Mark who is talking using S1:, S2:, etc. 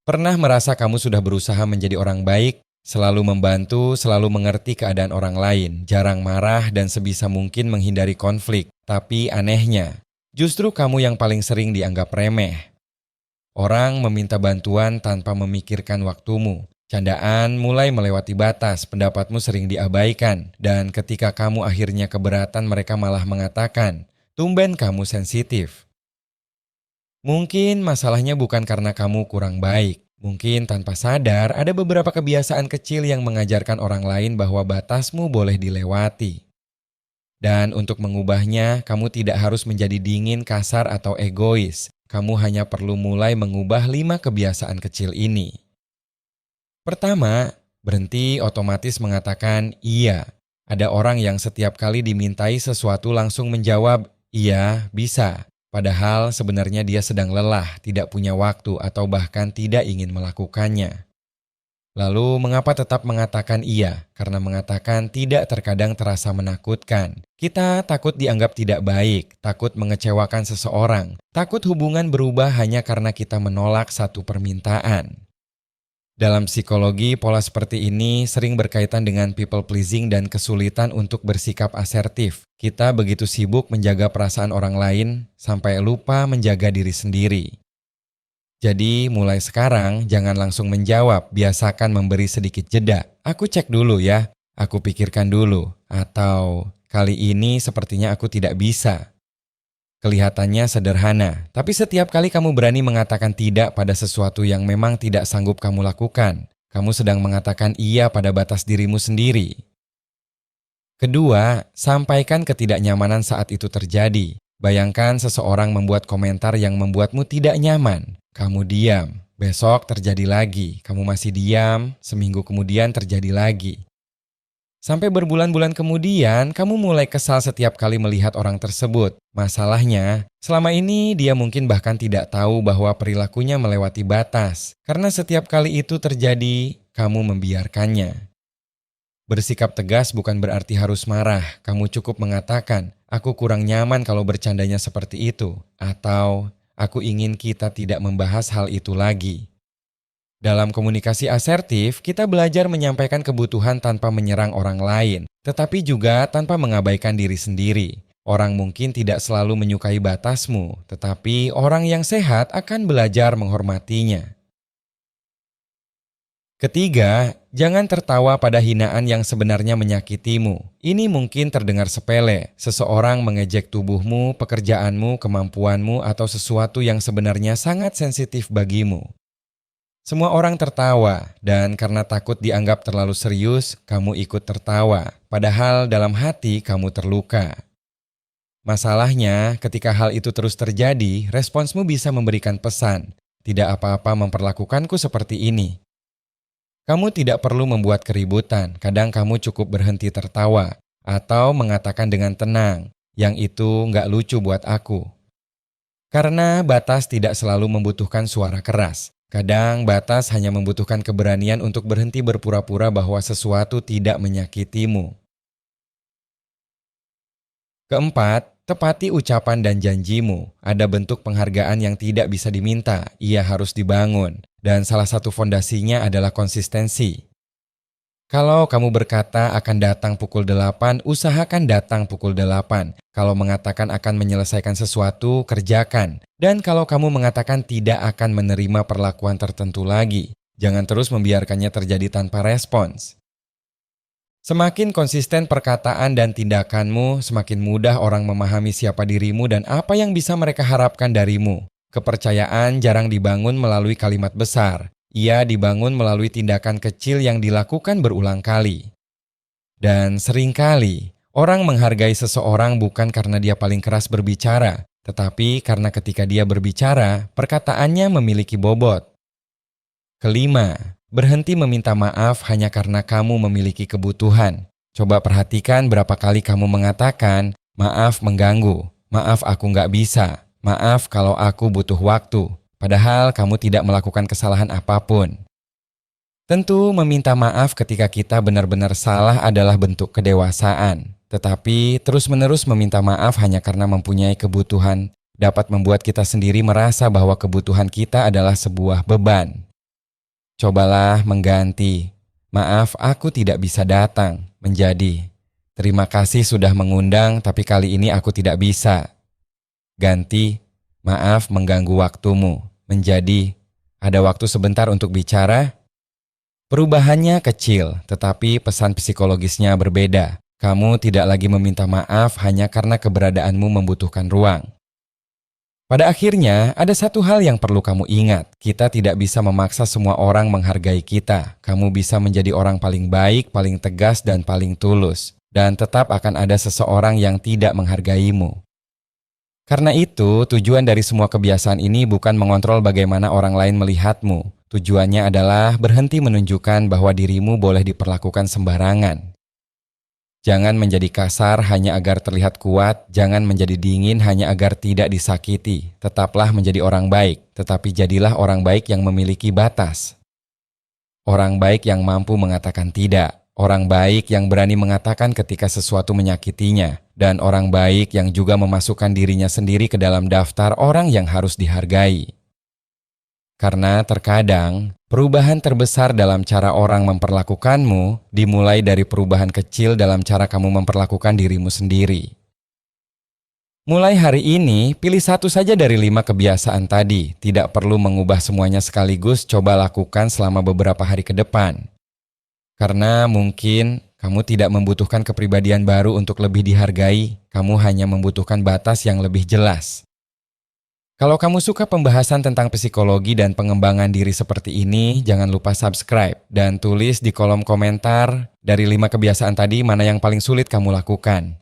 S1: Pernah merasa kamu sudah berusaha menjadi orang baik, selalu membantu, selalu mengerti keadaan orang lain, jarang marah dan sebisa mungkin menghindari konflik. Tapi anehnya, justru kamu yang paling sering dianggap remeh. Orang meminta bantuan tanpa memikirkan waktumu. Candaan mulai melewati batas, pendapatmu sering diabaikan, dan ketika kamu akhirnya keberatan mereka malah mengatakan, "Tumben kamu sensitif." Mungkin masalahnya bukan karena kamu kurang baik. Mungkin tanpa sadar ada beberapa kebiasaan kecil yang mengajarkan orang lain bahwa batasmu boleh dilewati. Dan untuk mengubahnya, kamu tidak harus menjadi dingin, kasar, atau egois. Kamu hanya perlu mulai mengubah 5 kebiasaan kecil ini. Pertama, berhenti otomatis mengatakan iya. Ada orang yang setiap kali dimintai sesuatu langsung menjawab, "Iya, bisa." Padahal sebenarnya dia sedang lelah, tidak punya waktu, atau bahkan tidak ingin melakukannya. Lalu mengapa tetap mengatakan iya? Karena mengatakan tidak terkadang terasa menakutkan. Kita takut dianggap tidak baik, takut mengecewakan seseorang, takut hubungan berubah hanya karena kita menolak satu permintaan. Dalam psikologi, pola seperti ini sering berkaitan dengan people pleasing dan kesulitan untuk bersikap asertif. Kita begitu sibuk menjaga perasaan orang lain sampai lupa menjaga diri sendiri. Jadi mulai sekarang jangan langsung menjawab, biasakan memberi sedikit jeda. "Aku cek dulu ya, aku pikirkan dulu." Atau, "Kali ini sepertinya aku tidak bisa." Kelihatannya sederhana, tapi setiap kali kamu berani mengatakan tidak pada sesuatu yang memang tidak sanggup kamu lakukan, kamu sedang mengatakan iya pada batas dirimu sendiri. Kedua, sampaikan ketidaknyamanan saat itu terjadi. Bayangkan seseorang membuat komentar yang membuatmu tidak nyaman. Kamu diam, besok terjadi lagi, kamu masih diam, seminggu kemudian terjadi lagi. Sampai berbulan-bulan kemudian, kamu mulai kesal setiap kali melihat orang tersebut. Masalahnya, selama ini dia mungkin bahkan tidak tahu bahwa perilakunya melewati batas. Karena setiap kali itu terjadi, kamu membiarkannya. Bersikap tegas bukan berarti harus marah. Kamu cukup mengatakan, "Aku kurang nyaman kalau bercandanya seperti itu." Atau, "Aku ingin kita tidak membahas hal itu lagi." Dalam komunikasi asertif, kita belajar menyampaikan kebutuhan tanpa menyerang orang lain, tetapi juga tanpa mengabaikan diri sendiri. Orang mungkin tidak selalu menyukai batasmu, tetapi orang yang sehat akan belajar menghormatinya. Ketiga, jangan tertawa pada hinaan yang sebenarnya menyakitimu. Ini mungkin terdengar sepele, seseorang mengejek tubuhmu, pekerjaanmu, kemampuanmu, atau sesuatu yang sebenarnya sangat sensitif bagimu. Semua orang tertawa, dan karena takut dianggap terlalu serius, kamu ikut tertawa. Padahal dalam hati kamu terluka. Masalahnya, ketika hal itu terus terjadi, responsmu bisa memberikan pesan. "Tidak apa-apa memperlakukanku seperti ini." Kamu tidak perlu membuat keributan, kadang kamu cukup berhenti tertawa. Atau mengatakan dengan tenang, "Yang itu nggak lucu buat aku." Karena batas tidak selalu membutuhkan suara keras. Kadang batas hanya membutuhkan keberanian untuk berhenti berpura-pura bahwa sesuatu tidak menyakitimu. Keempat, tepati ucapan dan janjimu. Ada bentuk penghargaan yang tidak bisa diminta, ia harus dibangun. Dan salah satu fondasinya adalah konsistensi. Kalau kamu berkata akan datang pukul 8, usahakan datang pukul 8. Kalau mengatakan akan menyelesaikan sesuatu, kerjakan. Dan kalau kamu mengatakan tidak akan menerima perlakuan tertentu lagi, jangan terus membiarkannya terjadi tanpa respons. Semakin konsisten perkataan dan tindakanmu, semakin mudah orang memahami siapa dirimu dan apa yang bisa mereka harapkan darimu. Kepercayaan jarang dibangun melalui kalimat besar. Ia dibangun melalui tindakan kecil yang dilakukan berulang kali. Dan seringkali, orang menghargai seseorang bukan karena dia paling keras berbicara, tetapi karena ketika dia berbicara, perkataannya memiliki bobot. Kelima, berhenti meminta maaf hanya karena kamu memiliki kebutuhan. Coba perhatikan berapa kali kamu mengatakan, "Maaf mengganggu, maaf aku nggak bisa, maaf kalau aku butuh waktu." Padahal kamu tidak melakukan kesalahan apapun. Tentu meminta maaf ketika kita benar-benar salah adalah bentuk kedewasaan. Tetapi terus-menerus meminta maaf hanya karena mempunyai kebutuhan dapat membuat kita sendiri merasa bahwa kebutuhan kita adalah sebuah beban. Cobalah mengganti, "Maaf, aku tidak bisa datang," menjadi, "Terima kasih sudah mengundang, tapi kali ini aku tidak bisa." Ganti, "Maaf mengganggu waktumu," menjadi, "Ada waktu sebentar untuk bicara?" Perubahannya kecil, tetapi pesan psikologisnya berbeda. Kamu tidak lagi meminta maaf hanya karena keberadaanmu membutuhkan ruang. Pada akhirnya, ada satu hal yang perlu kamu ingat. Kita tidak bisa memaksa semua orang menghargai kita. Kamu bisa menjadi orang paling baik, paling tegas, dan paling tulus. Dan tetap akan ada seseorang yang tidak menghargaimu. Karena itu, tujuan dari semua kebiasaan ini bukan mengontrol bagaimana orang lain melihatmu. Tujuannya adalah berhenti menunjukkan bahwa dirimu boleh diperlakukan sembarangan. Jangan menjadi kasar hanya agar terlihat kuat, jangan menjadi dingin hanya agar tidak disakiti. Tetaplah menjadi orang baik, tetapi jadilah orang baik yang memiliki batas. Orang baik yang mampu mengatakan tidak, orang baik yang berani mengatakan ketika sesuatu menyakitinya, dan orang baik yang juga memasukkan dirinya sendiri ke dalam daftar orang yang harus dihargai. Karena terkadang, perubahan terbesar dalam cara orang memperlakukanmu dimulai dari perubahan kecil dalam cara kamu memperlakukan dirimu sendiri. Mulai hari ini, pilih satu saja dari 5 kebiasaan tadi. Tidak perlu mengubah semuanya sekaligus, coba lakukan selama beberapa hari ke depan. Karena mungkin kamu tidak membutuhkan kepribadian baru untuk lebih dihargai, kamu hanya membutuhkan batas yang lebih jelas. Kalau kamu suka pembahasan tentang psikologi dan pengembangan diri seperti ini, jangan lupa subscribe dan tulis di kolom komentar dari 5 kebiasaan tadi mana yang paling sulit kamu lakukan.